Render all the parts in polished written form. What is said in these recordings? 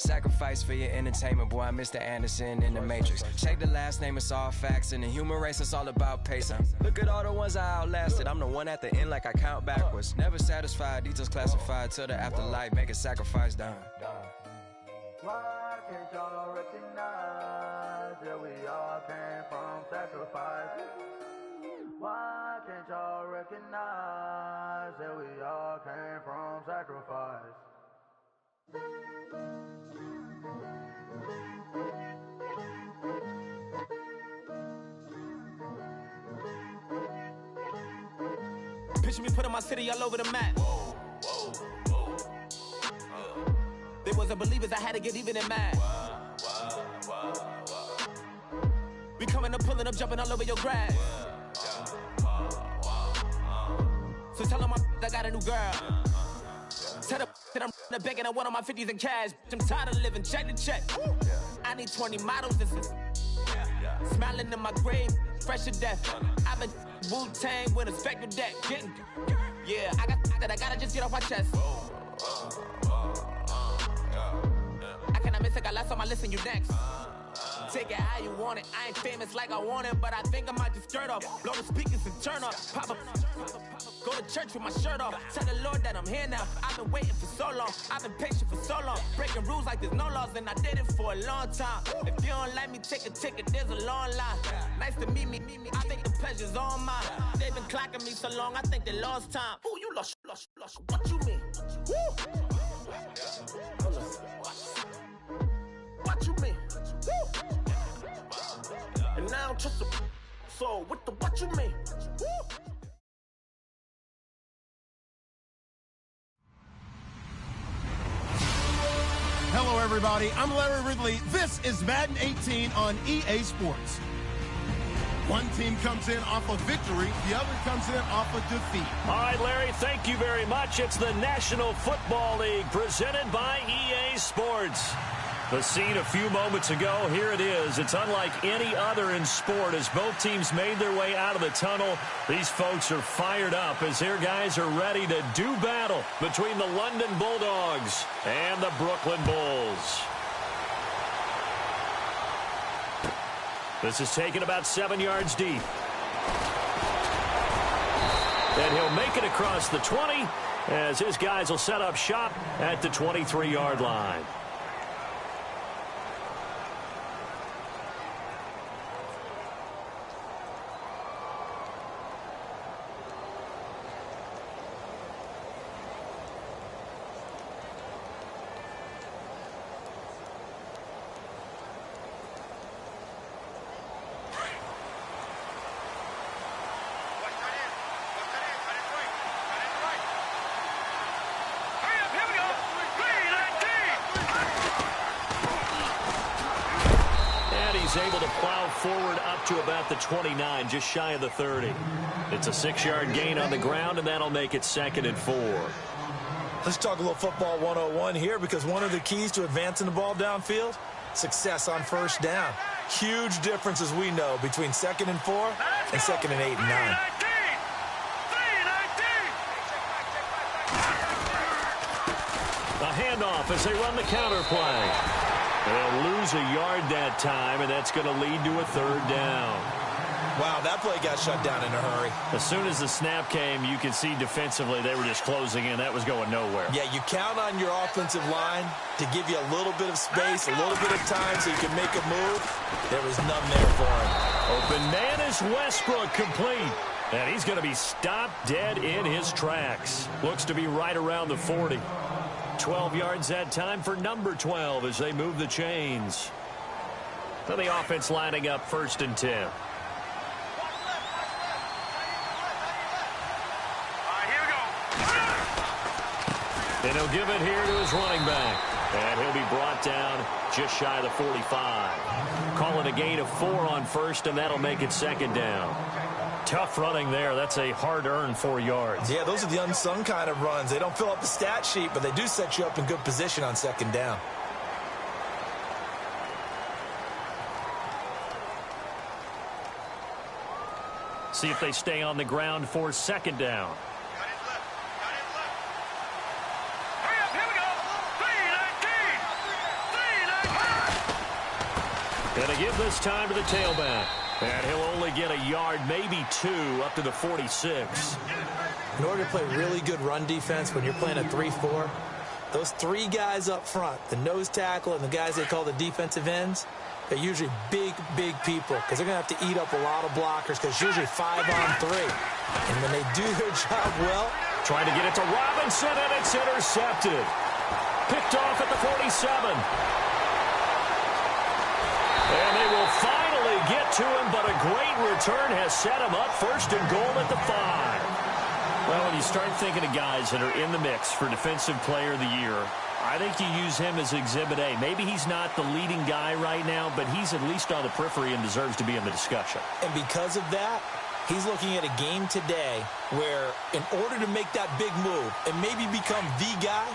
Sacrifice for your entertainment, boy, I'm Mr. Anderson in the Matrix. Check the last name, it's all facts. In the human race, it's all about pacing. Look at all the ones I outlasted. I'm the one at the end like I count backwards. Never satisfied, details classified. Till the afterlife, make a sacrifice done. Why can't y'all recognize that we all came from sacrifice? Why can't y'all recognize that we all came from sacrifice? Picture me putting my city all over the map. They wasn't believers, I had to get even in mad. We coming up, pulling up, jumping all over your grass. So tell them I got a new girl. Tell them that I'm begging on one of my 50s in cash. I'm tired of living check to check. I need 20 models and smiling in my grave, fresh to death. I've been Wu-Tang with a spectral deck. Yeah, I gotta just get off my chest. I cannot miss it, got last on my list and you next. Take it how you want it. I ain't famous like I want it, but I think I might just skirt off. Blow the speakers and turn up. Pop up. Go to church with my shirt off. Tell the Lord that I'm here now. I've been waiting for so long. I've been patient for so long. Breaking rules like there's no laws, and I did it for a long time. If you don't like me, take a ticket. There's a long line. Nice to meet me. I think the pleasure's all mine. They've been clocking me so long, I think they lost time. Ooh, you lost. What you mean? Woo! What you mean? Woo! And now I don't trust the so what you mean? Woo! Hello, everybody. I'm Larry Ridley. This is Madden 18 on EA Sports. One team comes in off a victory, the other comes in off a defeat. All right, Larry, thank you very much. It's the National Football League presented by EA Sports. The scene a few moments ago, here it is. It's unlike any other in sport as both teams made their way out of the tunnel. These folks are fired up as their guys are ready to do battle between the London Bulldogs and the Brooklyn Bulls. This is taken about 7 yards deep. And he'll make it across the 20 as his guys will set up shop at the 23-yard line. Able to plow forward up to about the 29, just shy of the 30. It's a 6-yard gain on the ground, and that'll make it 2nd and 4. Let's talk a little football 101 here, because one of the keys to advancing the ball downfield, success on first down. Huge difference, as we know, between 2nd and 4 and 2nd and 8 and 9. A handoff as they run the counter play. They'll lose a yard that time, and that's going to lead to a 3rd down. Wow, that play got shut down in a hurry. As soon as the snap came, you could see defensively they were just closing in. That was going nowhere. Yeah, you count on your offensive line to give you a little bit of space, a little bit of time so you can make a move. There was none there for him. Open man is Westbrook, complete. And he's going to be stopped dead in his tracks. Looks to be right around the 40. 12 yards that time for number 12 as they move the chains. So the offense lining up 1st and 10. And he'll give it here to his running back. And he'll be brought down just shy of the 45. Call it a gain of 4 on 1st, and that'll make it 2nd down. Tough running there. That's a hard-earned 4 yards. Yeah, those are the unsung kind of runs. They don't fill up the stat sheet, but they do set you up in good position on 2nd down. See if they stay on the ground for 2nd down. Gonna give this time to the tailback. And he'll only get a yard, maybe 2, up to the 46. In order to play really good run defense when you're playing a 3-4, those 3 guys up front, the nose tackle and the guys they call the defensive ends, they're usually big, big people because they're going to have to eat up a lot of blockers because it's usually 5-on-3. And when they do their job well... Trying to get it to Robinson, and it's intercepted. Picked off at the 47. And they will finally get to him, but a great return has set him up first and goal at the 5. Well, when you start thinking of guys that are in the mix for Defensive Player of the Year, I think you use him as Exhibit A. Maybe he's not the leading guy right now, but he's at least on the periphery and deserves to be in the discussion. And because of that, he's looking at a game today where in order to make that big move and maybe become the guy,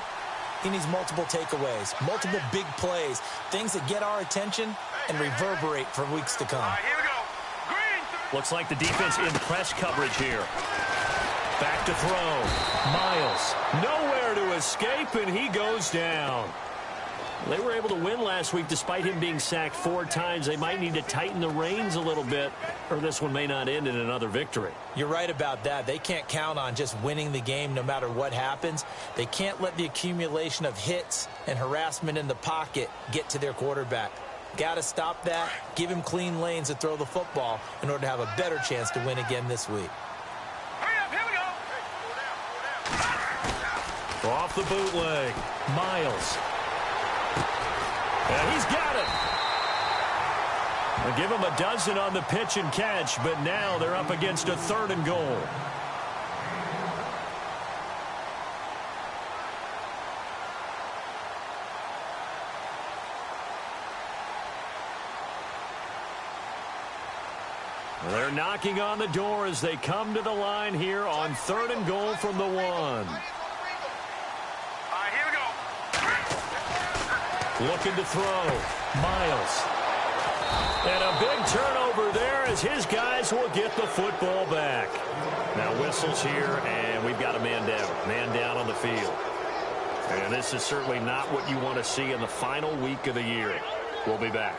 he needs multiple takeaways, multiple big plays, things that get our attention and reverberate for weeks to come. Here we go. Green. Looks like the defense in press coverage here. Back to throw. Miles, nowhere to escape, and he goes down. They were able to win last week despite him being sacked 4 times. They might need to tighten the reins a little bit, or this one may not end in another victory. You're right about that. They can't count on just winning the game no matter what happens. They can't let the accumulation of hits and harassment in the pocket get to their quarterback. Got to stop that, give him clean lanes to throw the football in order to have a better chance to win again this week. Hurry up, here we go. Off the bootleg, Miles. And he's got it. They'll give him a dozen on the pitch and catch, but now they're up against a 3rd and goal. They're knocking on the door as they come to the line here on 3rd and goal from the 1. All right, here we go. Looking to throw. Miles. And a big turnover there as his guys will get the football back. Now whistles here, and we've got a man down. Man down on the field. And this is certainly not what you want to see in the final week of the year. We'll be back.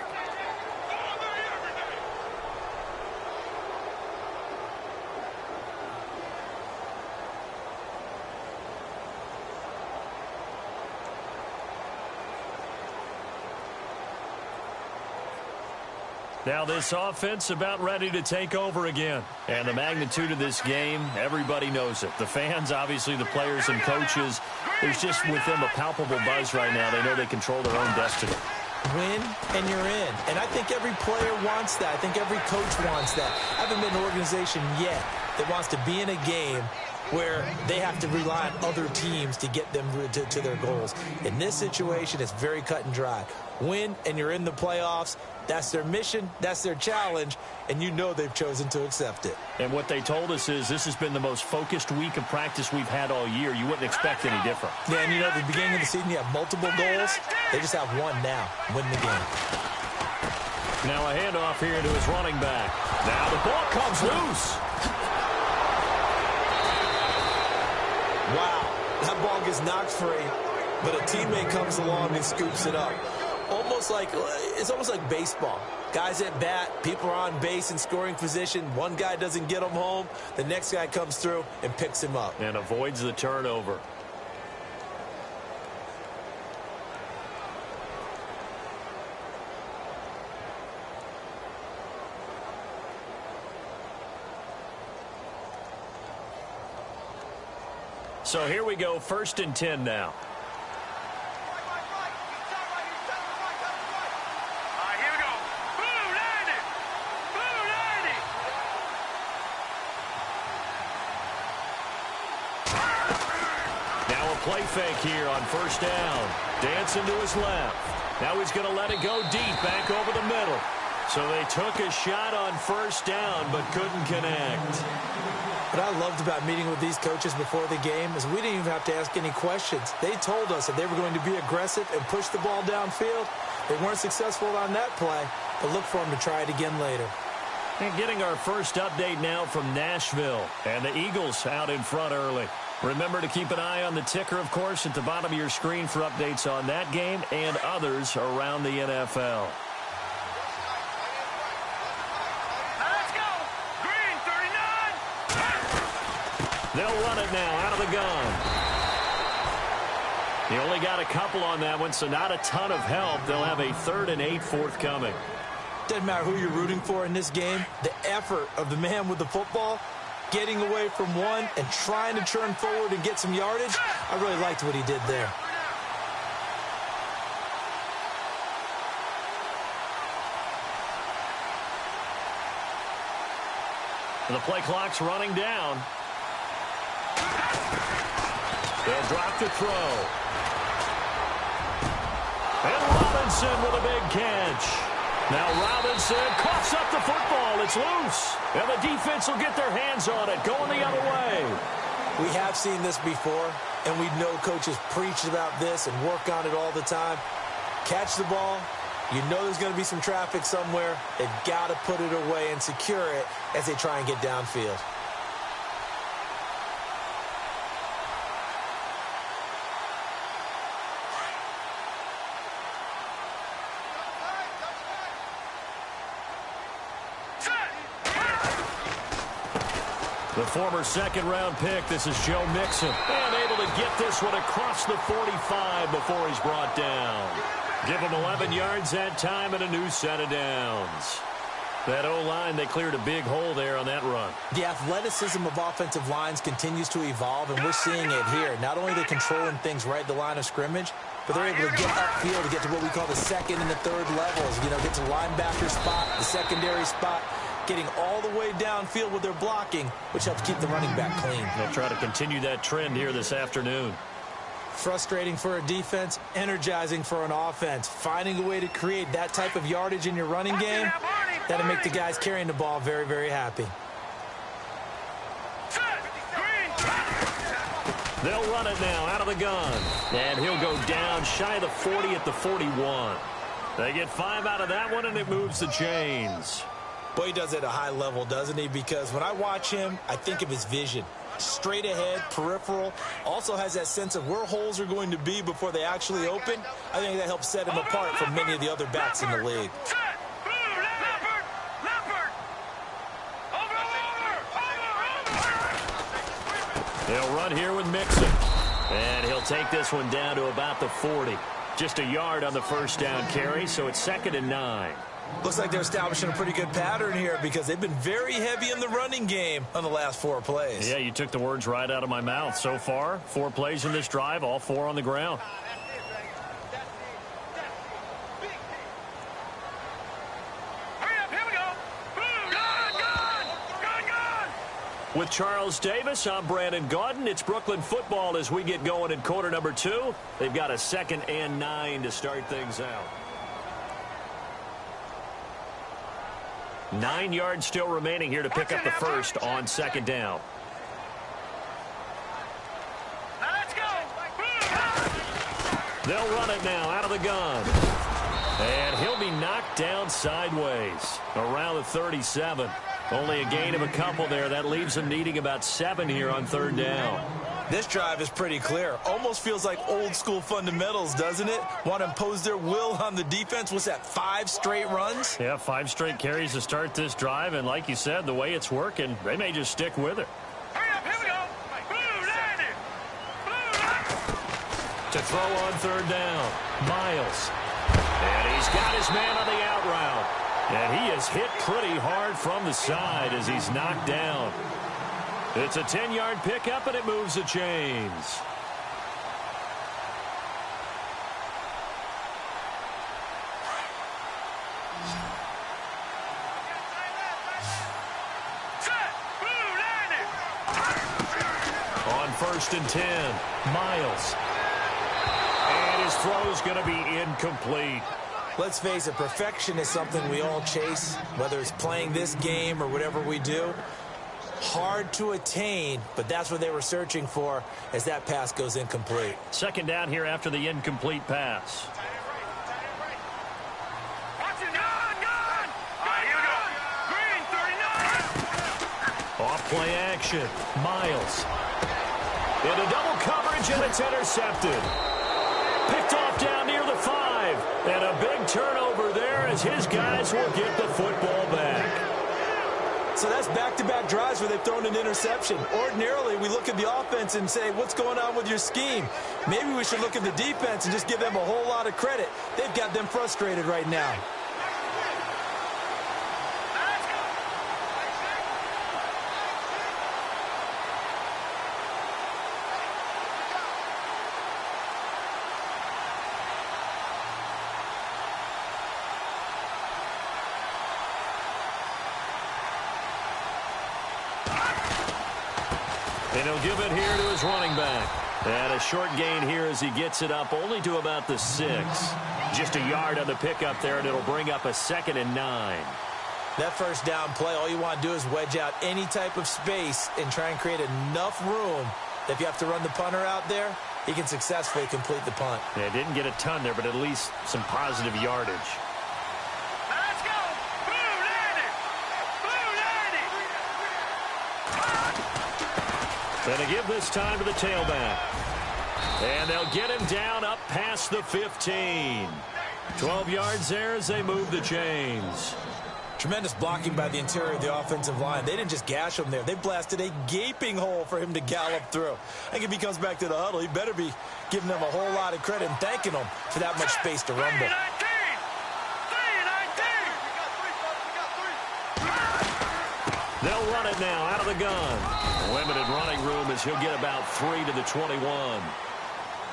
Now this offense about ready to take over again. And the magnitude of this game, everybody knows it. The fans, obviously the players and coaches, there's just with them a palpable buzz right now. They know they control their own destiny. Win and you're in. And I think every player wants that. I think every coach wants that. I haven't been an organization yet that wants to be in a game where they have to rely on other teams to get them to their goals. In this situation, it's very cut and dry. Win and you're in the playoffs. That's their mission, that's their challenge, and you know they've chosen to accept it. And what they told us is this has been the most focused week of practice we've had all year. You wouldn't expect any different. Yeah, and you know, at the beginning of the season, you have multiple goals. They just have one now, win the game. Now a handoff here to his running back. Now the ball comes loose. Wow, that ball gets knocked free, but a teammate comes along and scoops it up. It's almost like baseball. Guys at bat, people are on base in scoring position. One guy doesn't get him home. The next guy comes through and picks him up. And avoids the turnover. So here we go, 1st and 10 now. Play fake here on 1st down. Dancing to his left. Now he's going to let it go deep back over the middle. So they took a shot on 1st down but couldn't connect. What I loved about meeting with these coaches before the game is we didn't even have to ask any questions. They told us that they were going to be aggressive and push the ball downfield. They weren't successful on that play, but look for them to try it again later. And getting our first update now from Nashville. And the Eagles out in front early. Remember to keep an eye on the ticker, of course, at the bottom of your screen for updates on that game and others around the NFL. They'll run it now out of the gun. He only got a couple on that one, so not a ton of help. They'll have a 3rd and 8 forthcoming. Doesn't matter who you're rooting for in this game. The effort of the man with the football, getting away from one and trying to turn forward and get some yardage, I really liked what he did there. The play clock's running down. They'll drop to throw. And Robinson with a big catch. Now Robinson coughs up the football. It's loose. And the defense will get their hands on it, going the other way. We have seen this before, and we know coaches preach about this and work on it all the time. Catch the ball. You know there's going to be some traffic somewhere. They've got to put it away and secure it as they try and get downfield. The former second-round pick, this is Joe Mixon. And able to get this one across the 45 before he's brought down. Give him 11 yards that time and a new set of downs. That O-line, they cleared a big hole there on that run. The athleticism of offensive lines continues to evolve, and we're seeing it here. Not only are they controlling things right at the line of scrimmage, but they're able to get upfield to get to what we call the second and the third levels. You know, get to the linebacker spot, the secondary spot, getting all the way downfield with their blocking, which helps keep the running back clean. They'll try to continue that trend here this afternoon. Frustrating for a defense, energizing for an offense. Finding a way to create that type of yardage in your running game, that'll make the guys carrying the ball very, very happy. They'll run it now out of the gun. And he'll go down shy of the 40 at the 41. They get 5 out of that one, and it moves the chains. Boy, he does it at a high level, doesn't he? Because when I watch him, I think of his vision. Straight ahead, peripheral, also has that sense of where holes are going to be before they actually open. I think that helps set him apart from many of the other backs in the league. They'll run here with Mixon. And he'll take this one down to about the 40. Just a yard on the first down carry, so it's 2nd and 9. Looks like they're establishing a pretty good pattern here because they've been very heavy in the running game on the last 4 plays. Yeah, you took the words right out of my mouth. So far, 4 plays in this drive, all 4 on the ground. With Charles Davis, I'm Brandon Gaudin. It's Brooklyn football as we get going in quarter number 2. They've got a 2nd and 9 to start things out. 9 yards still remaining here to pick up the first on 2nd down. They'll run it now out of the gun. And he'll be knocked down sideways around the 37. Only a gain of a couple there. That leaves them needing about 7 here on 3rd down. This drive is pretty clear. Almost feels like old school fundamentals, doesn't it? Want to impose their will on the defense. What's that, 5 straight runs? Yeah, 5 straight carries to start this drive. And like you said, the way it's working, they may just stick with it. To throw on 3rd down, Miles. And he's got his man on the out route. And he is hit pretty hard from the side as he's knocked down. It's a 10-yard pickup, and it moves the chains. On 1st and 10, Miles. And his throw is going to be incomplete. Let's face it, perfection is something we all chase, whether it's playing this game or whatever we do. Hard to attain, but that's what they were searching for as that pass goes incomplete. 2nd down here after the incomplete pass. Off play action, Miles. Into double coverage, and it's intercepted. Picked off down near the 5. And a big turnover there as his guys will get the football back. So that's back-to-back drives where they've thrown an interception. Ordinarily, we look at the offense and say, what's going on with your scheme? Maybe we should look at the defense and just give them a whole lot of credit. They've got them frustrated right now. And he'll give it here to his running back. And a short gain here as he gets it up only to about the 6. Just a yard on the pickup there, and it'll bring up a 2nd and 9. That first down play, all you want to do is wedge out any type of space and try and create enough room that if you have to run the punter out there, he can successfully complete the punt. Yeah, didn't get a ton there, but at least some positive yardage. Let's go! Blue 90! Blue 90! And they give this time to the tailback. And they'll get him down up past the 15. 12 yards there as they move the chains. Tremendous blocking by the interior of the offensive line. They didn't just gash him there. They blasted a gaping hole for him to gallop through. I think if he comes back to the huddle, he better be giving them a whole lot of credit and thanking them for that much space to rumble. They'll run it now out of the gun. Limited running room as he'll get about 3 to the 21.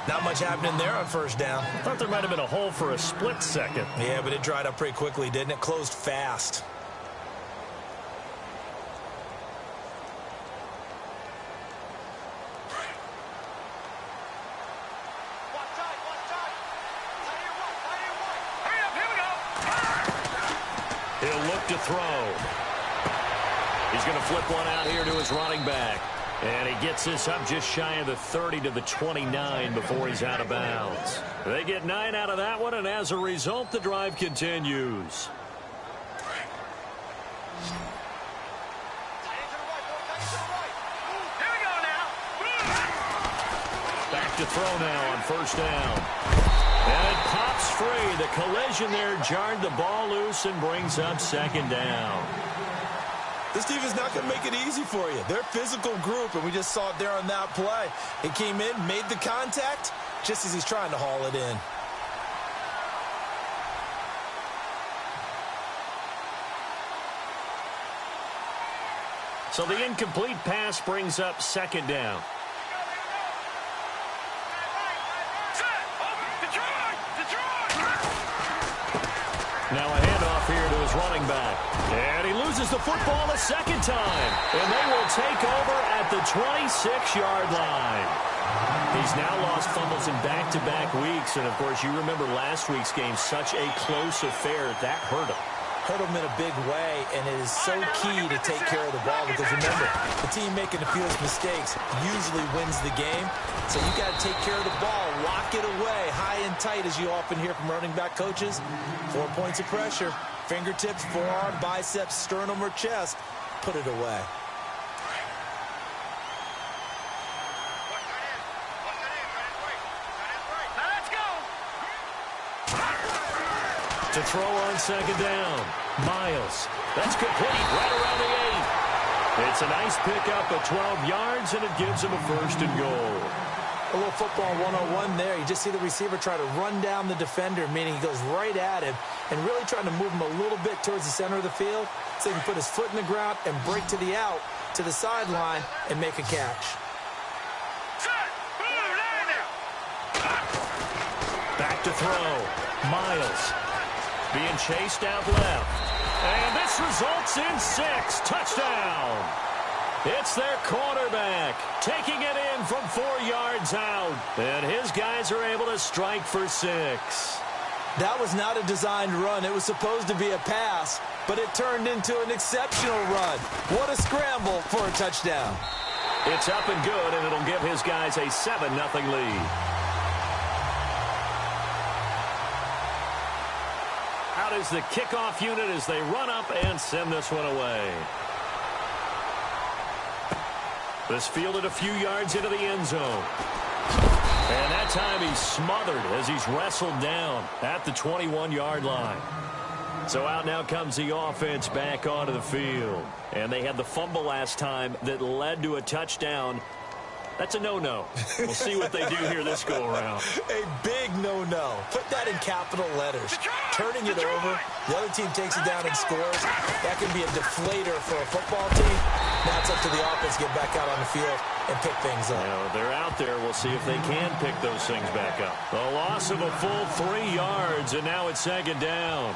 Not much happening there on first down. Thought there might have been a hole for a split second. Yeah, but it dried up pretty quickly, didn't it? Closed fast. He'll look to throw. He's going to flip one out here to his running back. And he gets this up just shy of the 30 to the 29 before he's out of bounds. They get 9 out of that one, and as a result, the drive continues. Back to throw now on first down. And it pops free. The collision there jarred the ball loose and brings up second down. This team is not going to make it easy for you. They're a physical group, and we just saw it there on that play. He came in, made the contact, just as he's trying to haul it in. So the incomplete pass brings up second down. Now a handoff here to his running back. And he loses the football a second time. And they will take over at the 26-yard line. He's now lost fumbles in back-to-back weeks. And, of course, you remember last week's game, such a close affair. That hurt him. Hurt him in a big way, and it is so key to take care of the ball because, remember, the team making the fewest mistakes usually wins the game. So you got to take care of the ball, lock it away, high and tight, as you often hear from running back coaches. 4 points of pressure, fingertips, forearm, biceps, sternum, or chest. Put it away. To throw on second down. Miles. That's complete right around the 8. It's a nice pickup of 12 yards, and it gives him a first and goal. A little football 101 there. You just see the receiver try to run down the defender, meaning he goes right at him and really trying to move him a little bit towards the center of the field so he can put his foot in the ground and break to the out, to the sideline, and make a catch. Back to throw. Miles. Being chased out left. And this results in 6. Touchdown. It's their quarterback taking it in from 4 yards out. And his guys are able to strike for 6. That was not a designed run. It was supposed to be a pass, but it turned into an exceptional run. What a scramble for a touchdown. It's up and good, and it'll give his guys a 7-0 lead. Out is the kickoff unit as they run up and send this one away. This fielded a few yards into the end zone. And that time he's smothered as he's wrestled down at the 21-yard line. So out now comes the offense back onto the field. And they had the fumble last time that led to a touchdown. That's a no-no. We'll see what they do here this go-around. A big no-no. Put that in capital letters. Turning it over, the other team takes it down and scores. That can be a deflator for a football team. Now it's up to the offense to get back out on the field and pick things up. Now, they're out there. We'll see if they can pick those things back up. A loss of a full 3 yards, and now it's second down.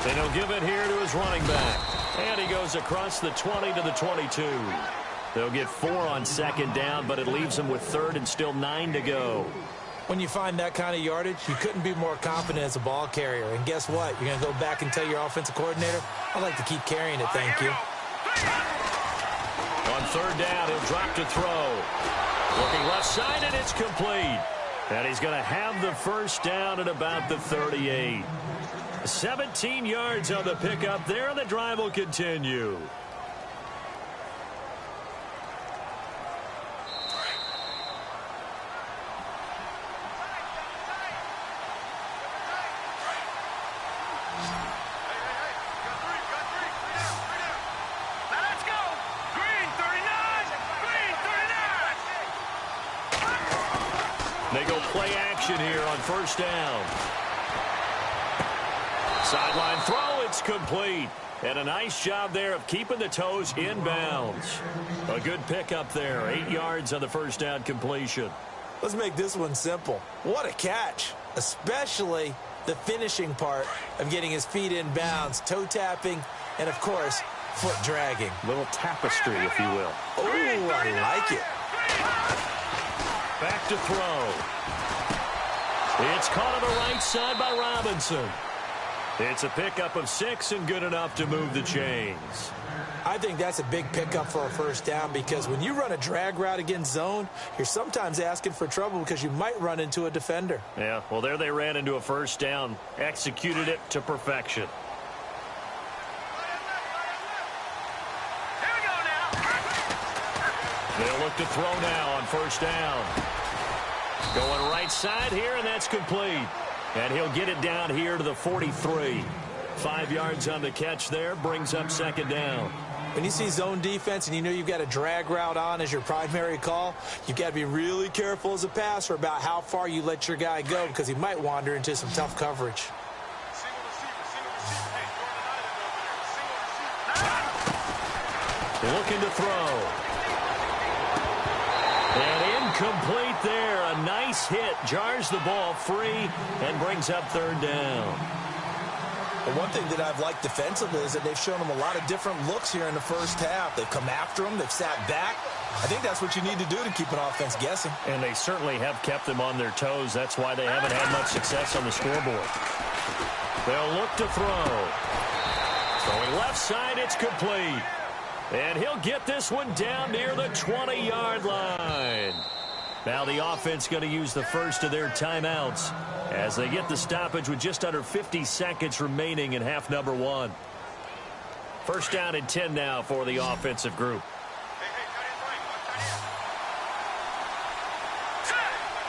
And he'll give it here to his running back. And he goes across the 20 to the 22. They'll get 4 on second down, but it leaves them with third and still 9 to go. When you find that kind of yardage, you couldn't be more confident as a ball carrier. And guess what? You're going to go back and tell your offensive coordinator, I'd like to keep carrying it, thank you. On third down, he'll drop to throw. Looking left side, and it's complete. And he's going to have the first down at about the 38. 17 yards on the pickup there, and the drive will continue. Let's go. Green 39. Green 39. They go play action here on first down. Sideline throw, it's complete. And a nice job there of keeping the toes inbounds. A good pickup there, 8 yards on the first down completion. Let's make this one simple. What a catch, especially the finishing part of getting his feet in bounds, toe tapping, and, of course, foot dragging. Little tapestry, if you will. Oh, I like it. Back to throw. It's caught on the right side by Robinson. It's a pickup of 6 and good enough to move the chains. I think that's a big pickup for a first down because when you run a drag route against zone, you're sometimes asking for trouble because you might run into a defender. Yeah, well, there they ran into a first down, executed it to perfection. Here we go now. They'll look to throw now on first down. Going right side here, and that's complete. And he'll get it down here to the 43. 5 yards on the catch there, brings up second down. When you see zone defense and you know you've got a drag route on as your primary call, you've got to be really careful as a passer about how far you let your guy go because he might wander into some tough coverage. Looking to throw. And incomplete there. A nice hit. Jars the ball free and brings up third down. But one thing that I've liked defensively is that they've shown them a lot of different looks here in the first half. They've come after them. They've sat back. I think that's what you need to do to keep an offense guessing. And they certainly have kept them on their toes. That's why they haven't had much success on the scoreboard. They'll look to throw. Throwing left side, it's complete. And he'll get this one down near the 20-yard line. Now the offense going to use the first of their timeouts as they get the stoppage with just under 50 seconds remaining in half number 1. First down and 10 now for the offensive group.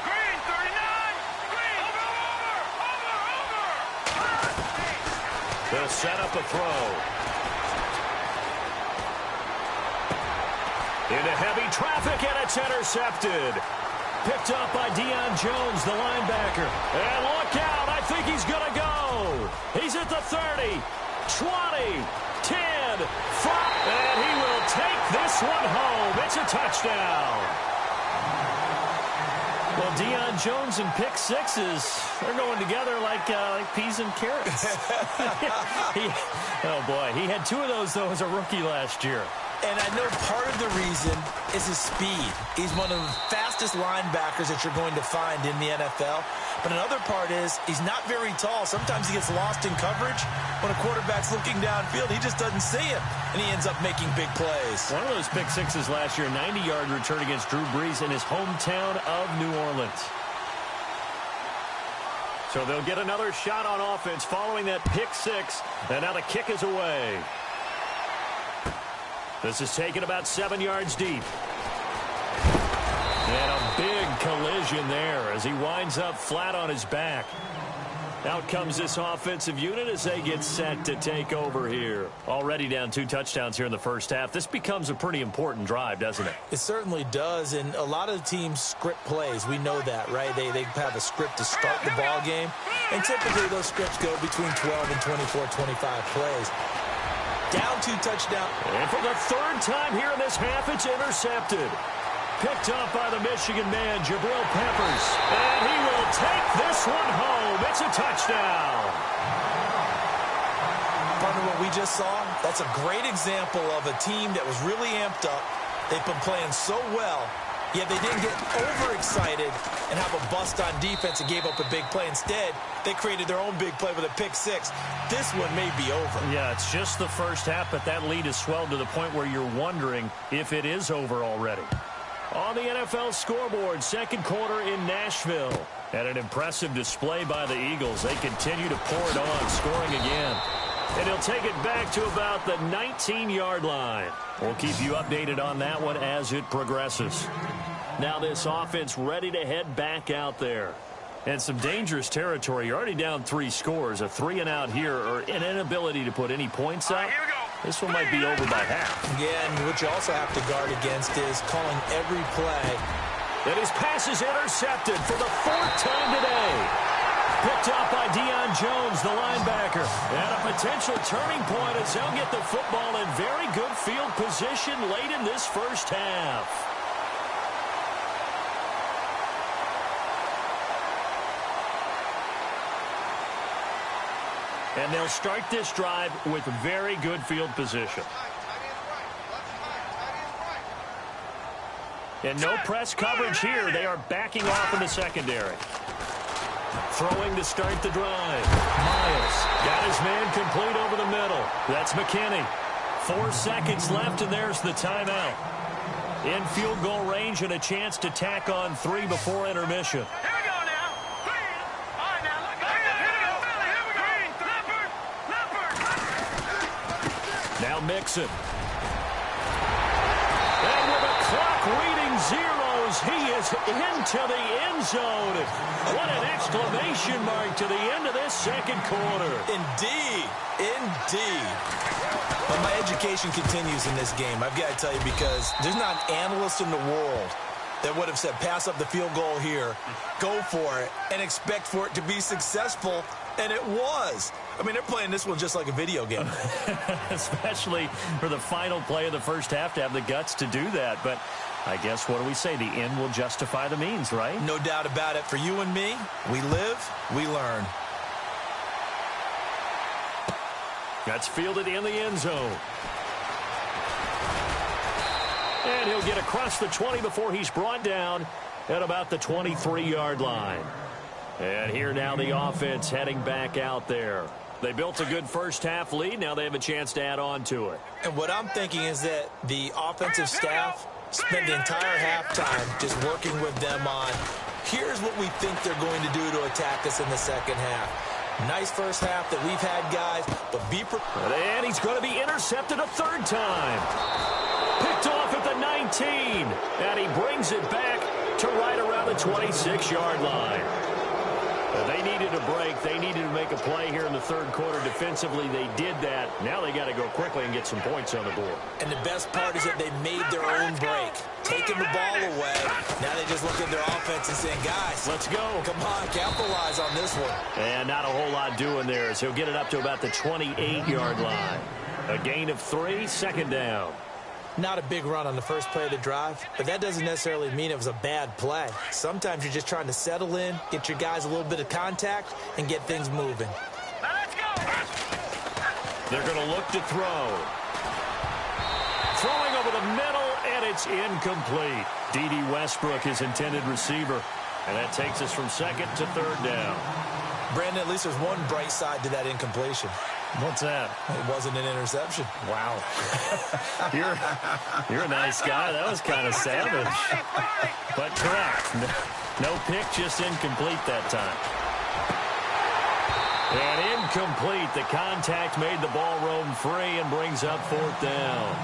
Green 39. Green. Over. They'll set up a throw. Into heavy traffic, and it's intercepted. Picked up by Deion Jones, the linebacker. And look out, I think he's going to go. He's at the 30, 20, 10, 5, and he will take this one home. It's a touchdown. Well, Deion Jones and pick sixes, they're going together like peas and carrots. Oh, boy, he had 2 of those, though, as a rookie last year. And I know part of the reason is his speed. He's one of the fastest linebackers that you're going to find in the NFL. But another part is he's not very tall. Sometimes he gets lost in coverage. When a quarterback's looking downfield, he just doesn't see him, and he ends up making big plays. One of those pick sixes last year, 90-yard return against Drew Brees in his hometown of New Orleans. So they'll get another shot on offense following that pick six, and now the kick is away. This is taken about 7 yards deep. And a big collision there as he winds up flat on his back. Out comes this offensive unit as they get set to take over here. Already down 2 touchdowns here in the first half. This becomes a pretty important drive, doesn't it? It certainly does, and a lot of teams script plays. We know that, right? They have a script to start the ball game, and typically those scripts go between 12 and 24, 25 plays. Down 2 touchdowns. And for the third time here in this half, it's intercepted. Picked up by the Michigan man, Jabril Peppers. And he will take this one home. It's a touchdown. Partner, what we just saw, that's a great example of a team that was really amped up. They've been playing so well, yet they didn't get overexcited and have a bust on defense and gave up a big play. Instead, they created their own big play with a pick six. This one may be over. Yeah, it's just the first half, but that lead has swelled to the point where you're wondering if it is over already. On the NFL scoreboard, second quarter in Nashville. And an impressive display by the Eagles. They continue to pour it on, scoring again. And he'll take it back to about the 19-yard line. We'll keep you updated on that one as it progresses. Now this offense ready to head back out there. And some dangerous territory. You're already down 3 scores. A 3-and-out here, or an inability to put any points up. Here we go. This one might be over by half. Yeah, and what you also have to guard against is calling every play. And his pass is intercepted for the 4th time today. Picked up by Deion Jones, the linebacker. And a potential turning point as they'll get the football in very good field position late in this first half. And they'll start this drive with very good field position. And no press coverage here. They are backing off in the secondary. Throwing to start the drive. Miles got his man complete over the middle. That's McKinney. 4 seconds left, and there's the timeout. In field goal range and a chance to tack on 3 before intermission. Here we go now. Green. All right, now look. Here we go. Green. Leopard. Now Mixon. And with the clock reading zeros, he is into the end zone. What an exclamation mark to the end of this second quarter. Indeed. Indeed. But my education continues in this game. I've got to tell you, because there's not an analyst in the world that would have said pass up the field goal here, go for it, and expect for it to be successful, and it was. I mean, they're playing this one just like a video game. Especially for the final play of the first half to have the guts to do that. But I guess, what do we say? The end will justify the means, right? No doubt about it. For you and me, we live, we learn. That's fielded in the end zone. And he'll get across the 20 before he's brought down at about the 23-yard line. And here now the offense heading back out there. They built a good first-half lead. Now they have a chance to add on to it. And what I'm thinking is that the offensive staff spent the entire halftime just working with them on, here's what we think they're going to do to attack us in the second half. Nice first half that we've had, guys, but be prepared. And he's going to be intercepted a 3rd time. Picked off at the 19. And he brings it back to right around the 26-yard line. They needed a break. They needed to make a play here in the 3rd quarter. Defensively, they did that. Now they got to go quickly and get some points on the board. And the best part is that they made their own break, taking the ball away. Now they just look at their offense and saying, guys, let's go. Come on, capitalize on this one. And not a whole lot doing there as he'll get it up to about the 28-yard line. A gain of 3, 2nd down. Not a big run on the first play of the drive, but that doesn't necessarily mean it was a bad play. Sometimes you're just trying to settle in, get your guys a little bit of contact, and get things moving. Now let's go. They're going to look to throw. Throwing over the middle, and it's incomplete. D.D. Westbrook, his intended receiver. And that takes us from 2nd to 3rd down. Brandon, at least there's one bright side to that incompletion. What's that? It wasn't an interception. Wow. You're a nice guy. That was kind of savage. But correct. No pick, just incomplete that time. And incomplete. The contact made the ball roam free and brings up 4th down.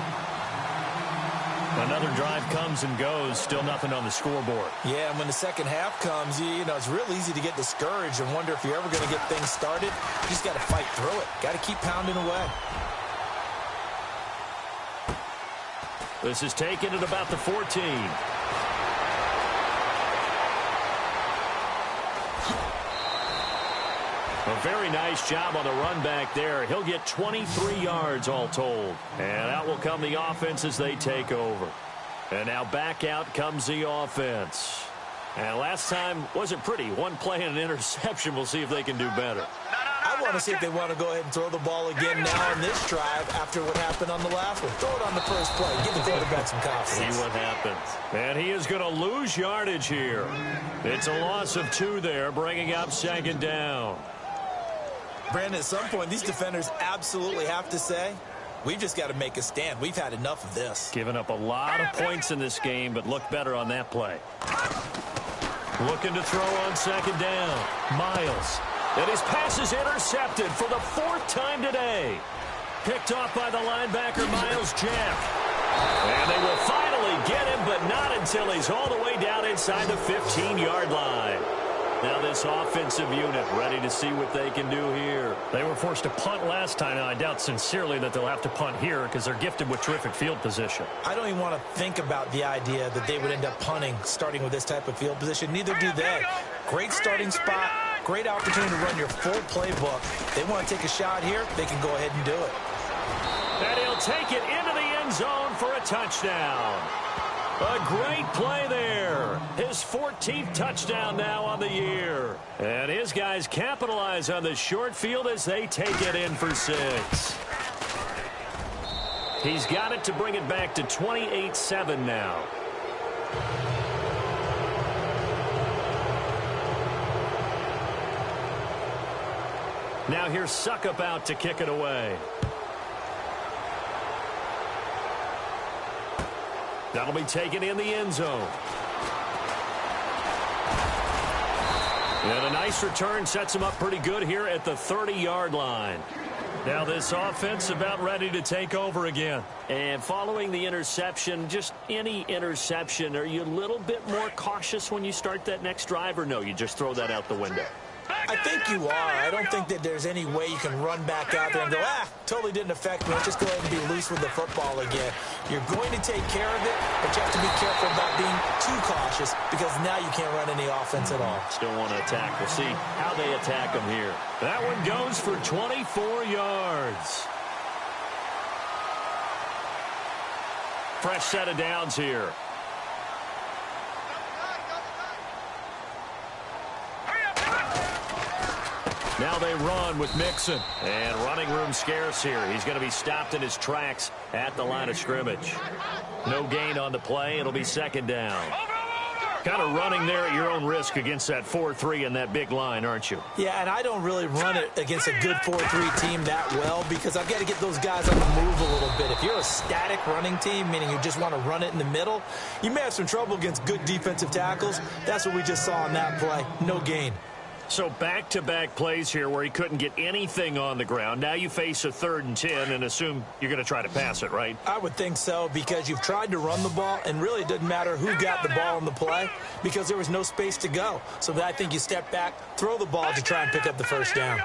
Another drive comes and goes. Still nothing on the scoreboard. Yeah, and when the second half comes, you know, it's real easy to get discouraged and wonder if you're ever going to get things started. You just got to fight through it. Got to keep pounding away. This is taken at about the 14. A very nice job on the run back there. He'll get 23 yards all told. And out will come the offense as they take over. And now back out comes the offense. And last time wasn't pretty. One play and an interception. We'll see if they can do better. I want to see if they want to go ahead and throw the ball again now on this drive after what happened on the last one. Throw it on the first play. Give the quarterback some confidence. See what happens. And he is going to lose yardage here. It's a loss of 2 there, bringing up 2nd down. Brandon, at some point, these defenders absolutely have to say, we've just got to make a stand. We've had enough of this. Given up a lot of points in this game, but looked better on that play. Looking to throw on 2nd down. Miles. And his pass is intercepted for the 4th time today. Picked off by the linebacker, Miles Jack. And they will finally get him, but not until he's all the way down inside the 15-yard line. Now this offensive unit ready to see what they can do here. They were forced to punt last time, and I doubt sincerely that they'll have to punt here because they're gifted with terrific field position. I don't even want to think about the idea that they would end up punting starting with this type of field position. Neither do they. Great starting spot, great opportunity to run your full playbook. They want to take a shot here, they can go ahead and do it. And he'll take it into the end zone for a touchdown. A great play there. His 14th touchdown now on the year. And his guys capitalize on the short field as they take it in for 6. He's got it to bring it back to 28-7 now. Now here's Suckup out to kick it away. That'll be taken in the end zone. And a nice return sets him up pretty good here at the 30-yard line. Now this offense about ready to take over again. And following the interception, just any interception, are you a little bit more cautious when you start that next drive, or no, you just throw that out the window? I think you are. I don't think that there's any way you can run back out there and go, totally didn't affect me. Let's just go ahead and be loose with the football again. You're going to take care of it, but you have to be careful about being too cautious because now you can't run any offense at all. Still want to attack. We'll see how they attack them here. That one goes for 24 yards. Fresh set of downs here. Now they run with Mixon. And running room scarce here. He's going to be stopped in his tracks at the line of scrimmage. No gain on the play. It'll be 2nd down. Kind of running there at your own risk against that 4-3 and that big line, aren't you? Yeah, and I don't really run it against a good 4-3 team that well because I've got to get those guys on the move a little bit. If you're a static running team, meaning you just want to run it in the middle, you may have some trouble against good defensive tackles. That's what we just saw on that play. No gain. So back-to-back plays here where he couldn't get anything on the ground. Now you face a 3rd and 10 and assume you're going to try to pass it, right? I would think so because you've tried to run the ball, and really it doesn't matter who got the ball on the play because there was no space to go. So I think you step back, throw the ball to try and pick up the 1st down.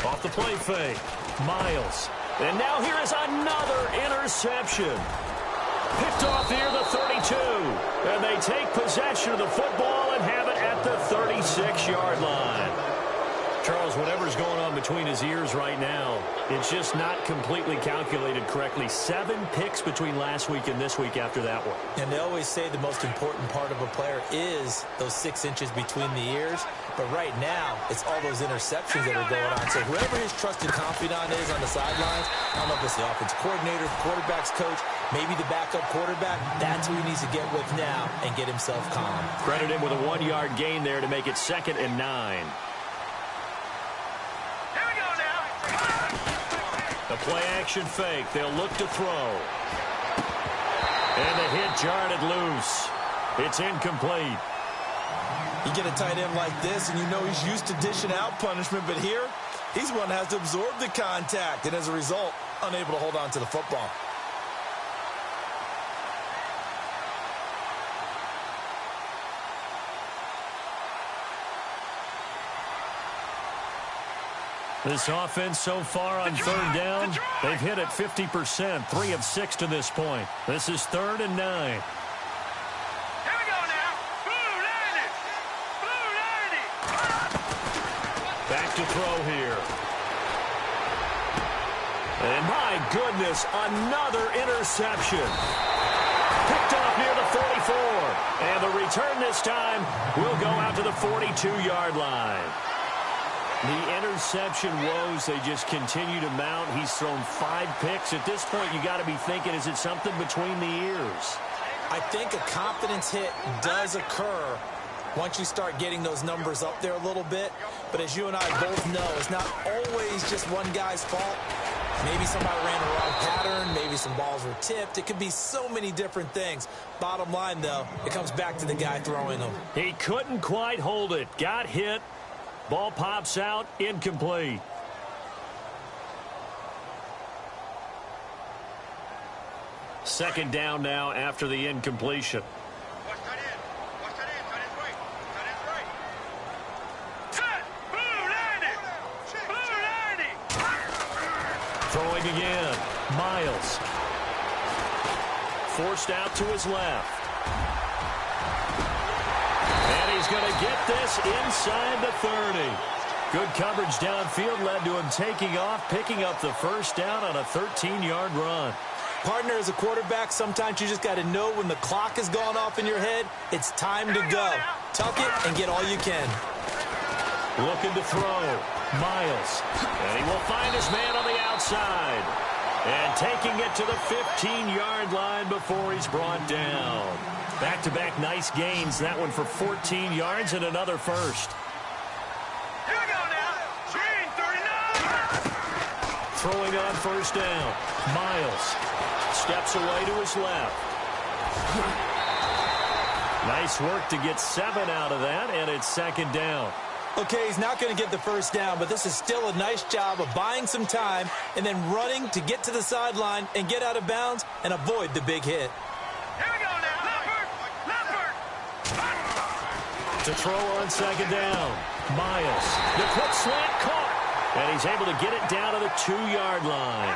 Off the play fake, Miles. And now here is another interception. Picked off near the 32. And they take possession of the football and have it at the 36-yard line. Charles, whatever's going on between his ears right now, it's just not completely calculated correctly. 7 picks between last week and this week after that one. And they always say the most important part of a player is those 6 inches between the ears. But right now, it's all those interceptions that are going on. So whoever his trusted confidant is on the sidelines, I don't know if it's the offensive coordinator, the quarterback's coach, maybe the backup quarterback, that's who he needs to get with now and get himself calm. Credit him with a 1-yard gain there to make it 2nd and 9. The play-action fake. They'll look to throw. And the hit jarred it loose. It's incomplete. You get a tight end like this, and you know he's used to dishing out punishment, but here, he's one that has to absorb the contact, and as a result, unable to hold on to the football. This offense so far on third down, they've hit it 50%, 3 of 6 to this point. This is 3rd and 9. Here we go now. Blue 90. Blue 90. Back to throw here. And my goodness, another interception. Picked off near the 44. And the return this time will go out to the 42-yard line. The interception woes, they just continue to mount. He's thrown 5 picks. At this point, you got to be thinking, is it something between the ears? I think a confidence hit does occur once you start getting those numbers up there a little bit. But as you and I both know, it's not always just one guy's fault. Maybe somebody ran the wrong pattern. Maybe some balls were tipped. It could be so many different things. Bottom line, though, it comes back to the guy throwing them. He couldn't quite hold it. Got hit. Ball pops out, incomplete. Second down now after the incompletion. Watch tight end. Watch tight end. Tight end's right. Tight end's right. Set. Blue 90. Blue 90. Throwing again. Miles. Forced out to his left. And he's going to get this inside the 30. Good coverage downfield led to him taking off, picking up the first down on a 13-yard run. Partner, as a quarterback, sometimes you just got to know when the clock has gone off in your head, it's time to go. Tuck it and get all you can. Looking to throw. Miles. And he will find his man on the outside. And taking it to the 15-yard line before he's brought down. Back-to-back nice gains. That one for 14 yards and another first. Here we go now. Green 39. Throwing on first down. Miles steps away to his left. Nice work to get 7 out of that, and it's second down. Okay, he's not going to get the first down, but this is still a nice job of buying some time and then running to get to the sideline and get out of bounds and avoid the big hit. Here we go now. Leopard. To throw on second down. Miles. The quick slant caught. And he's able to get it down to the 2-yard line.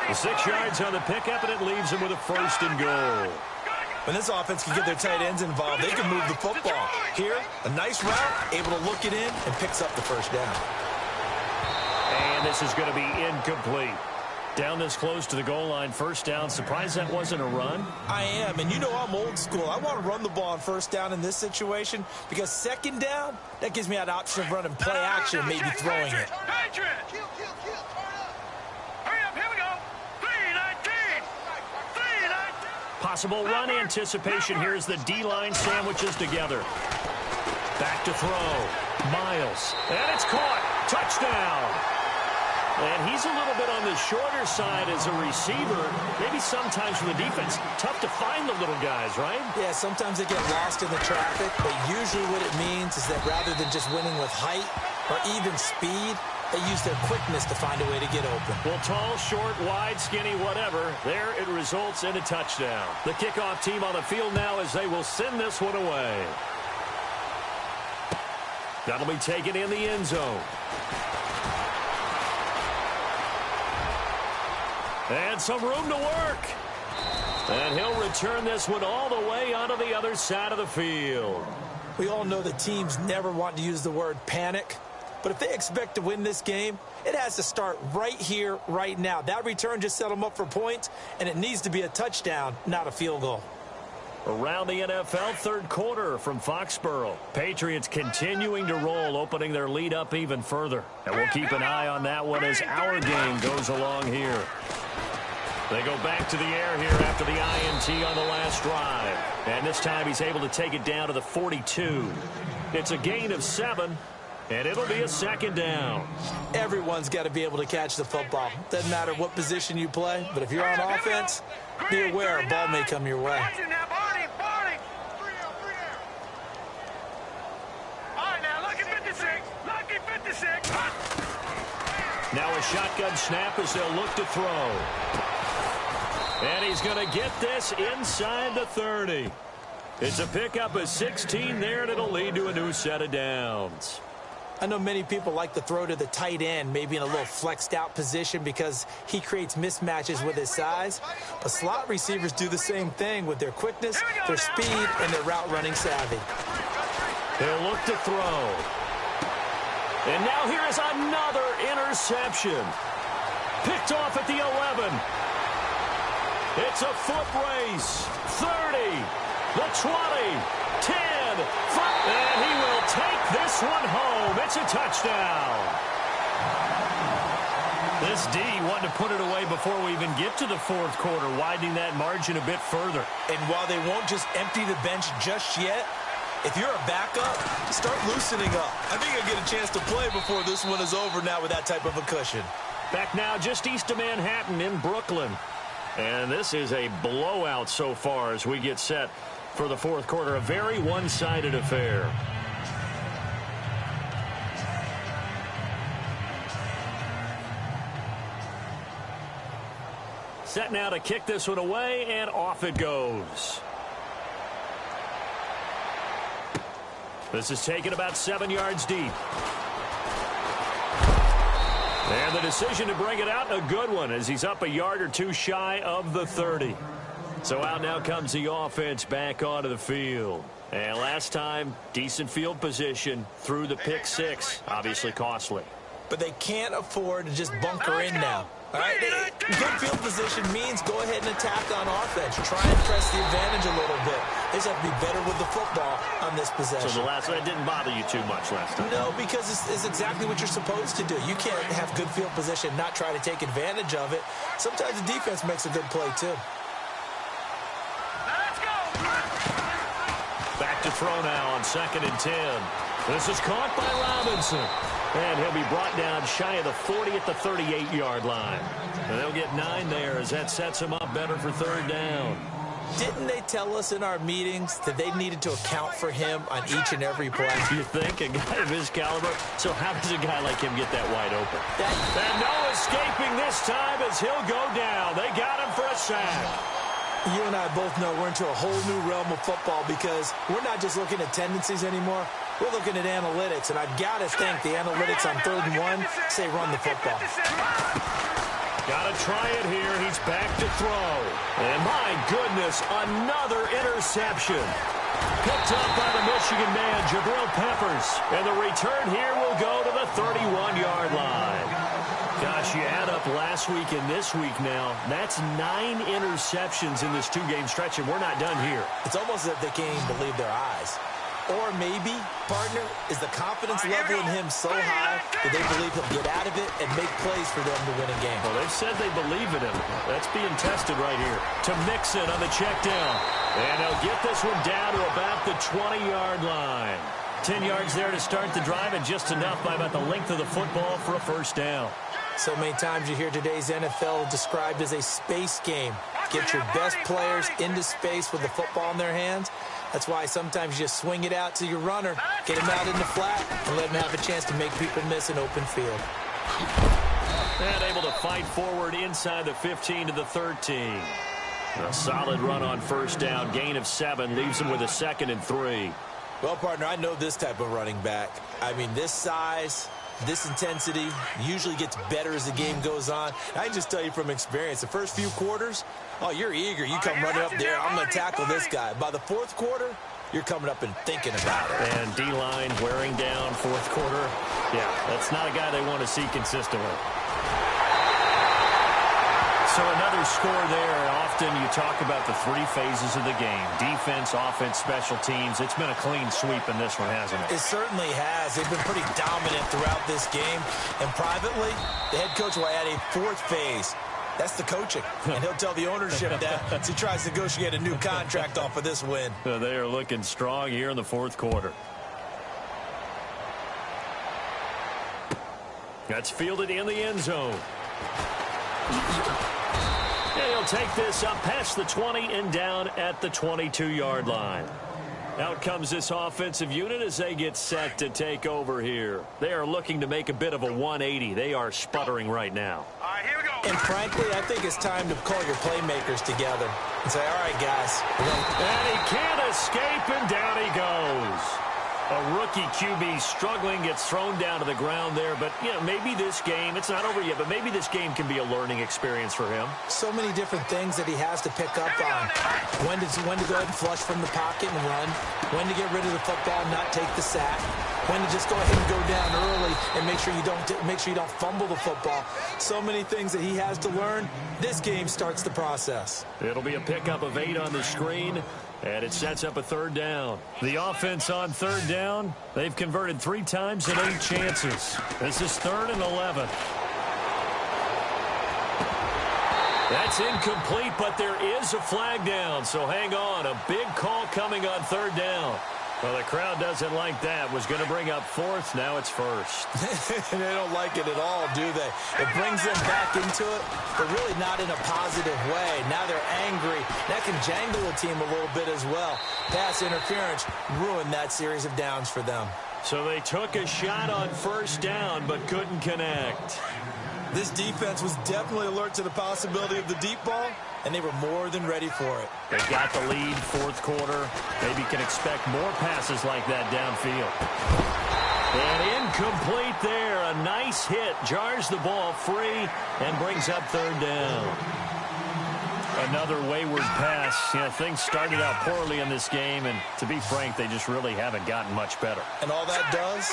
The 6 yards on the pickup, and it leaves him with a first and goal. When this offense can get their tight ends involved, they can move the football. Here, a nice route, able to look it in, and picks up the first down. And this is going to be incomplete. Down this close to the goal line, first down. Surprised that wasn't a run? I am, and you know I'm old school. I want to run the ball on first down in this situation because second down, that gives me that option of running play action and maybe throwing it. Patriot. Hurry up. Here we go. 319. 319. Possible run anticipation here as the D-line sandwiches together. Back to throw. Miles. And it's caught. Touchdown. And he's a little bit on the shorter side as a receiver. Maybe sometimes for the defense, tough to find the little guys, right? Yeah, sometimes they get lost in the traffic, but usually what it means is that rather than just winning with height or even speed, they use their quickness to find a way to get open. Well, tall, short, wide, skinny, whatever, there it results in a touchdown. The kickoff team on the field now as they will send this one away. That'll be taken in the end zone. And some room to work. And he'll return this one all the way onto the other side of the field. We all know that teams never want to use the word panic. But if they expect to win this game, it has to start right here, right now. That return just set them up for points, and it needs to be a touchdown, not a field goal. Around the NFL, third quarter from Foxborough. Patriots continuing to roll, opening their lead up even further. And we'll keep an eye on that one as our game goes along here. They go back to the air here after the INT on the last drive. And this time he's able to take it down to the 42. It's a gain of 7, and it'll be a second down. Everyone's got to be able to catch the football. Doesn't matter what position you play, but if you're on offense, be aware a ball may come your way. Lucky 56. Now a shotgun snap as they'll look to throw. And he's going to get this inside the 30. It's a pickup of 16 there, and it'll lead to a new set of downs. I know many people like to throw to the tight end, maybe in a little flexed out position because he creates mismatches with his size. But slot receivers do the same thing with their quickness, their speed, and their route running savvy. They'll look to throw. And now here is another interception. Picked off at the 11. It's a foot race. 30, the 20, 10, 5, and he will take this one home. It's a touchdown. This D wanted to put it away before we even get to the fourth quarter, widening that margin a bit further. And while they won't just empty the bench just yet, if you're a backup, start loosening up. I think you'll get a chance to play before this one is over now with that type of a cushion. Back now just east of Manhattan in Brooklyn. And this is a blowout so far as we get set for the fourth quarter. A very one-sided affair. Set now to kick this one away, and off it goes. This is taken about 7 yards deep. And the decision to bring it out, a good one, as he's up a yard or two shy of the 30. So out now comes the offense back onto the field. And last time, decent field position through the pick six. Obviously costly. But they can't afford to just bunker in now. All right, good field position means go ahead and attack on offense. Try and press the advantage a little bit. They just have to be better with the football on this possession. So the last one didn't bother you too much last time? No, because it's exactly what you're supposed to do. You can't have good field position, not try to take advantage of it. Sometimes the defense makes a good play, too. Let's go. Back to throw now on 2nd and 10. This is caught by Robinson. And he'll be brought down shy of the 40 at the 38-yard line. And they'll get 9 there as that sets him up better for 3rd down. Didn't they tell us in our meetings that they needed to account for him on each and every play? You think? A guy of his caliber? So how does a guy like him get that wide open? And no escaping this time as he'll go down. They got him for a sack. You and I both know we're into a whole new realm of football because we're not just looking at tendencies anymore. We're looking at analytics, and I've got to think the analytics on 3rd and 1 say run the football. Got to try it here. He's back to throw. And my goodness, another interception. Picked up by the Michigan man, Jabril Peppers. And the return here will go to the 31-yard line. Gosh, you add up last week and this week now. That's 9 interceptions in this 2-game stretch, and we're not done here. It's almost as if they can't even believe their eyes. Or maybe, partner, is the confidence level in him so high that they believe he'll get out of it and make plays for them to win a game. Well, they've said they believe in him. That's being tested right here. To Mixon on the check down. And they'll get this one down to about the 20-yard line. 10 yards there to start the drive, and just enough by about the length of the football for a 1st down. So many times you hear today's NFL described as a space game. Get your best players into space with the football in their hands. That's why sometimes you just swing it out to your runner, get him out in the flat, and let him have a chance to make people miss an open field. And able to fight forward inside the 15 to the 13. A solid run on 1st down. Gain of 7 leaves him with a 2nd and 3. Well, partner, I know this type of running back. I mean, this size, this intensity usually gets better as the game goes on. I can just tell you from experience, the first few quarters, oh, you're eager. You come running up there, I'm going to tackle this guy. By the 4th quarter, you're coming up and thinking about it. And D-line wearing down 4th quarter. Yeah, that's not a guy they want to see consistently. So another score there. Often you talk about the 3 phases of the game. Defense, offense, special teams. It's been a clean sweep in this one, hasn't it? It certainly has. They've been pretty dominant throughout this game. And privately, the head coach will add a 4th phase. That's the coaching. And he'll tell the ownership that as he tries to negotiate a new contract off of this win. They are looking strong here in the 4th quarter. That's fielded in the end zone. And he'll take this up past the 20 and down at the 22-yard line. Out comes this offensive unit as they get set to take over here. They are looking to make a bit of a 180. They are sputtering right now. All right, here we go. And frankly, I think it's time to call your playmakers together and say, all right, guys. And he can't escape, and down he goes. A rookie QB struggling, gets thrown down to the ground there. But, you know, maybe this game, it's not over yet, but maybe this game can be a learning experience for him. So many different things that he has to pick up on. When to go ahead and flush from the pocket and run. When to get rid of the football and not take the sack. When to just go ahead and go down early and make sure you don't fumble the football. So many things that he has to learn. This game starts the process. It'll be a pickup of 8 on the screen. And it sets up a 3rd down. The offense on 3rd down, they've converted 3 times and 8 chances. This is 3rd and 11. That's incomplete, but there is a flag down, so hang on. A big call coming on 3rd down. Well, the crowd doesn't like that. Was going to bring up 4th. Now it's 1st. They don't like it at all, do they? It brings them back into it, but really not in a positive way. Now they're angry. That can jangle a team a little bit as well. Pass interference ruined that series of downs for them. So they took a shot on 1st down, but couldn't connect. This defense was definitely alert to the possibility of the deep ball, and they were more than ready for it. They got the lead, 4th quarter. Maybe can expect more passes like that downfield. And incomplete there. A nice hit. Jars the ball free and brings up 3rd down. Another wayward pass. You know, things started out poorly in this game, and to be frank, they just really haven't gotten much better. And all that does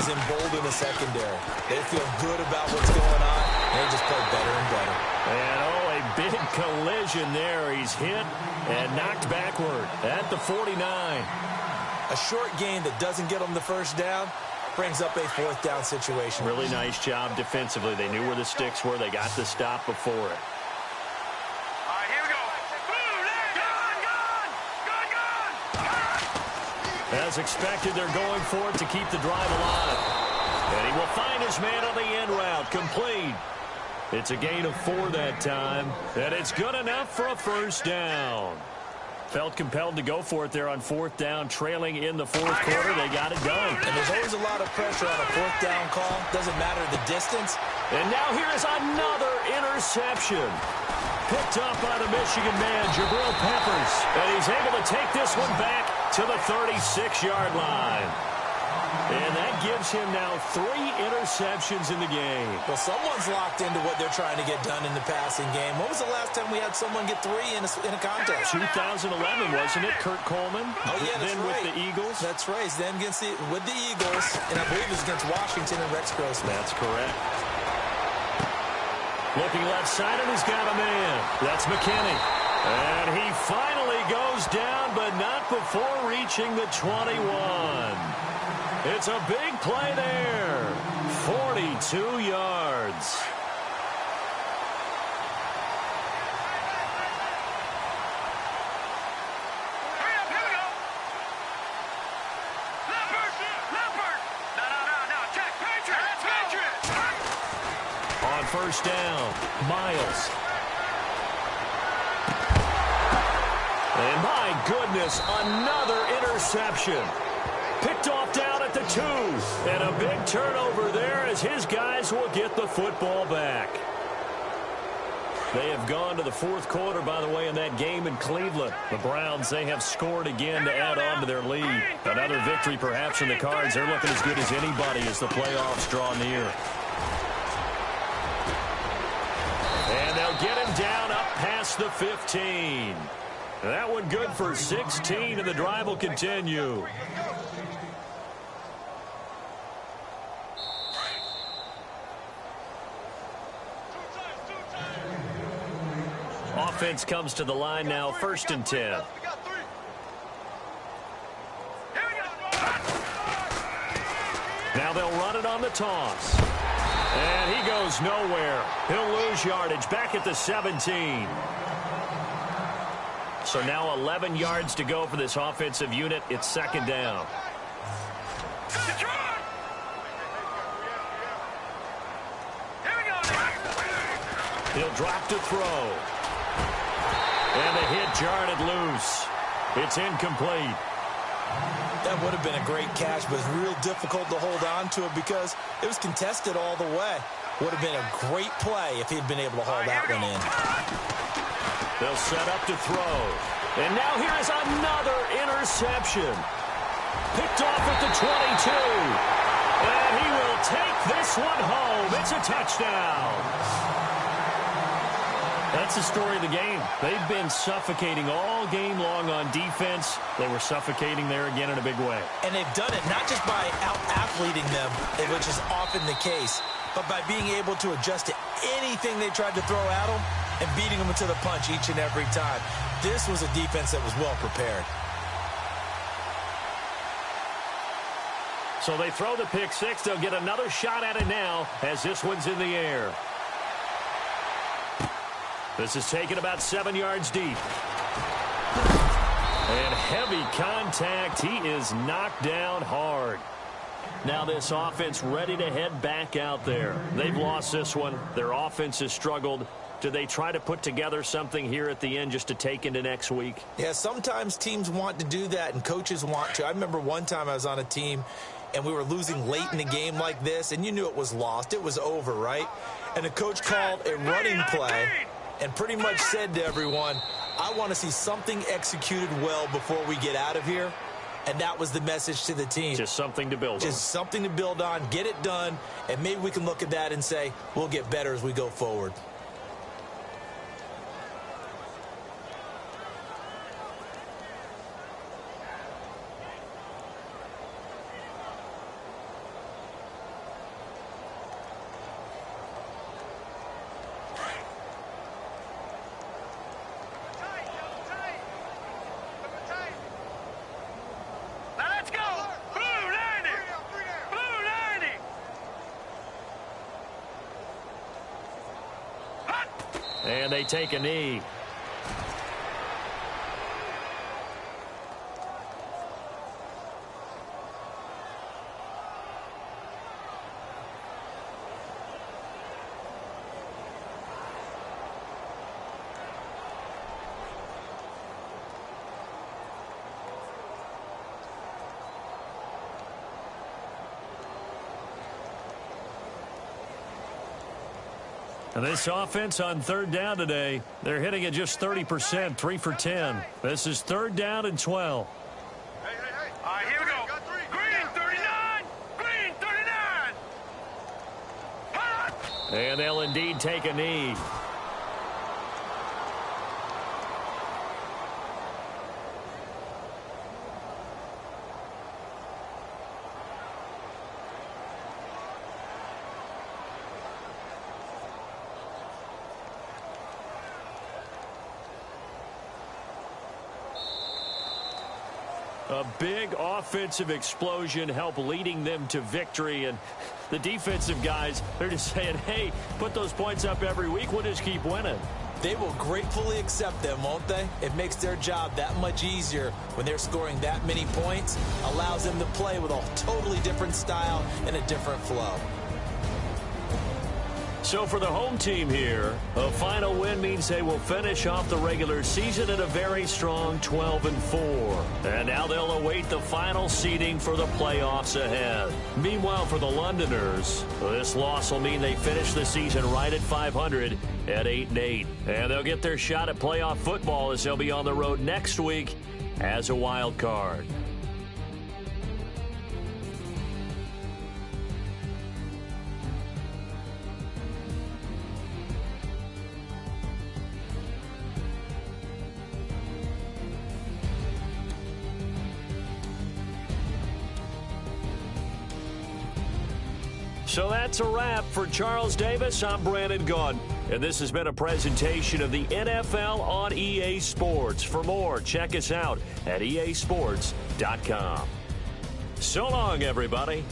is embolden the secondary. They feel good about what's going on, and they just play better and better. And, a big collision there. He's hit and knocked backward at the 49. A short gain that doesn't get them the 1st down brings up a 4th down situation. Really nice job defensively. They knew where the sticks were. They got the stop before it. As expected, they're going for it to keep the drive alive. And he will find his man on the end route. Complete. It's a gain of 4 that time. And it's good enough for a 1st down. Felt compelled to go for it there on 4th down, trailing in the 4th quarter. They got it done. And there's always a lot of pressure on a 4th down call. Doesn't matter the distance. And now here is another interception. Picked up by the Michigan man, Jabril Peppers. And he's able to take this one back to the 36-yard line. And that gives him now 3 interceptions in the game. Well, someone's locked into what they're trying to get done in the passing game. When was the last time we had someone get 3 in a contest? 2011, wasn't it? Kurt Coleman. Oh, yeah, that's then right. With the Eagles. That's right. Then with the Eagles, and I believe it was against Washington and Rex Grossman. That's correct. Looking left side, and he's got a man. That's McKinney. And he finally goes down, but not before reaching the 21. It's a big play there. 42 yards. Hurry up, here we go. Leopard. No. Check. Patriots. On 1st down, Miles. And my goodness, another interception. Picked off down at the 2. And a big turnover there as his guys will get the football back. They have gone to the 4th quarter, by the way, in that game in Cleveland. The Browns, they have scored again to add on to their lead. Another victory perhaps in the cards. They're looking as good as anybody as the playoffs draw near. And they'll get him down up past the 15. That one good for 16, and the drive will continue. Offense comes to the line now, 1st and 10. Now they'll run it on the toss. And he goes nowhere. He'll lose yardage back at the 17. So now 11 yards to go for this offensive unit. It's 2nd down. He'll drop to throw. And the hit jarred it loose. It's incomplete. That would have been a great catch, but it's real difficult to hold on to it because it was contested all the way. Would have been a great play if he'd been able to haul that one in. They'll set up to throw. And now here is another interception. Picked off at the 22. And he will take this one home. It's a touchdown. That's the story of the game. They've been suffocating all game long on defense. They were suffocating there again in a big way. And they've done it not just by out-athleting them, which is often the case, but by being able to adjust to anything they tried to throw at them and beating them to the punch each and every time. This was a defense that was well prepared. So they throw the pick six. They'll get another shot at it now as this one's in the air. This is taken about 7 yards deep. And heavy contact. He is knocked down hard. Now this offense ready to head back out there. They've lost this one. Their offense has struggled. Do they try to put together something here at the end just to take into next week? Yeah, sometimes teams want to do that and coaches want to. I remember one time I was on a team and we were losing late in the game like this, and you knew it was lost. It was over, right? And the coach called a running play and pretty much said to everyone, I want to see something executed well before we get out of here. And that was the message to the team. Just something to build on. Just something to build on, get it done, and maybe we can look at that and say, we'll get better as we go forward. And they take a knee. And this offense on third down today, they're hitting it just 30%, 3 for 10. This is 3rd down and 12. Hey. All right, here we go. Green 39. Green 39. And they'll indeed take a knee. A big offensive explosion helped leading them to victory. And the defensive guys, they're just saying, hey, put those points up every week. We'll just keep winning. They will gratefully accept them, won't they? It makes their job that much easier when they're scoring that many points. Allows them to play with a totally different style and a different flow. So for the home team here, a final win means they will finish off the regular season at a very strong 12-4. And now they'll await the final seeding for the playoffs ahead. Meanwhile, for the Londoners, this loss will mean they finish the season right at 500 at 8-8. And they'll get their shot at playoff football as they'll be on the road next week as a wild card. So that's a wrap. For Charles Davis, I'm Brandon Gaudin. And this has been a presentation of the NFL on EA Sports. For more, check us out at easports.com. So long, everybody.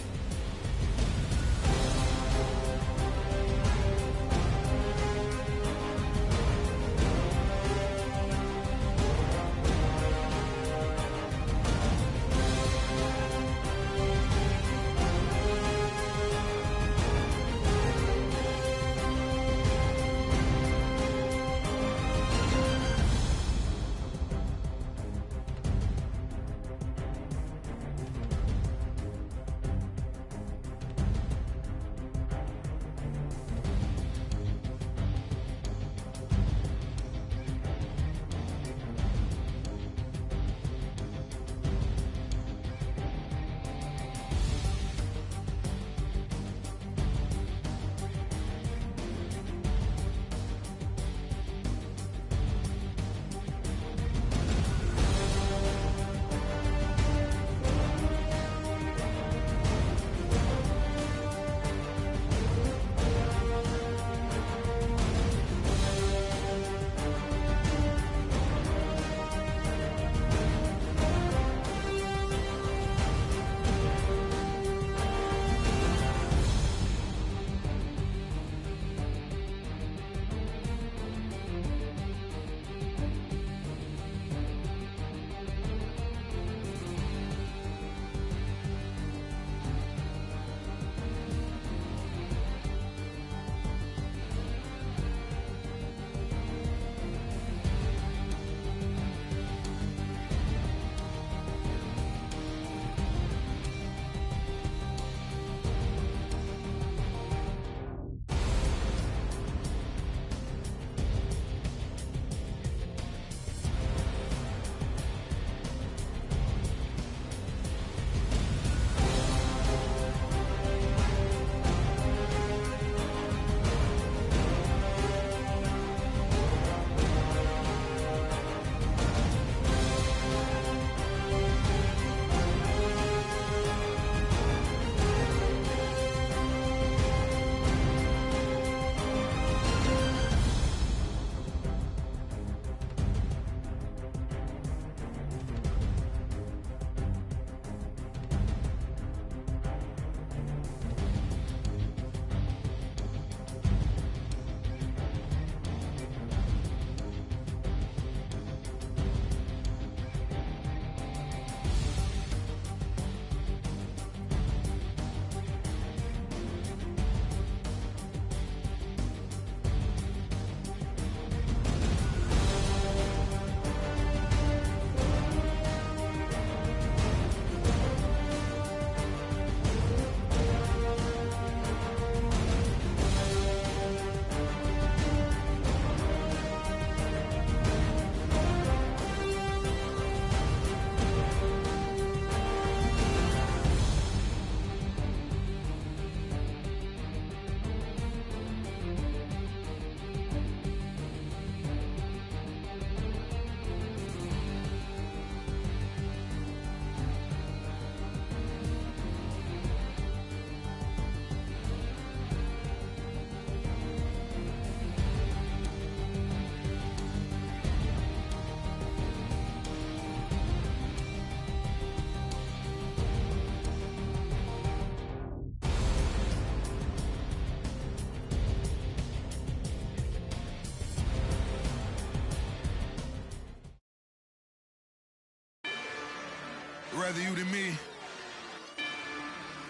rather you than me.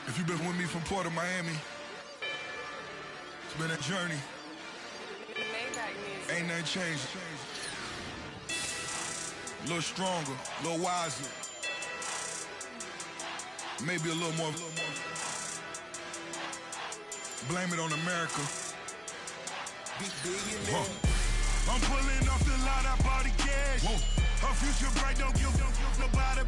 If you've been with me from Port of Miami, it's been a journey. Ain't nothing changed. A little stronger, a little wiser. Maybe a little more. Blame it on America. I'm pulling off the lot, I bought the cash. Her future bright, don't give nobody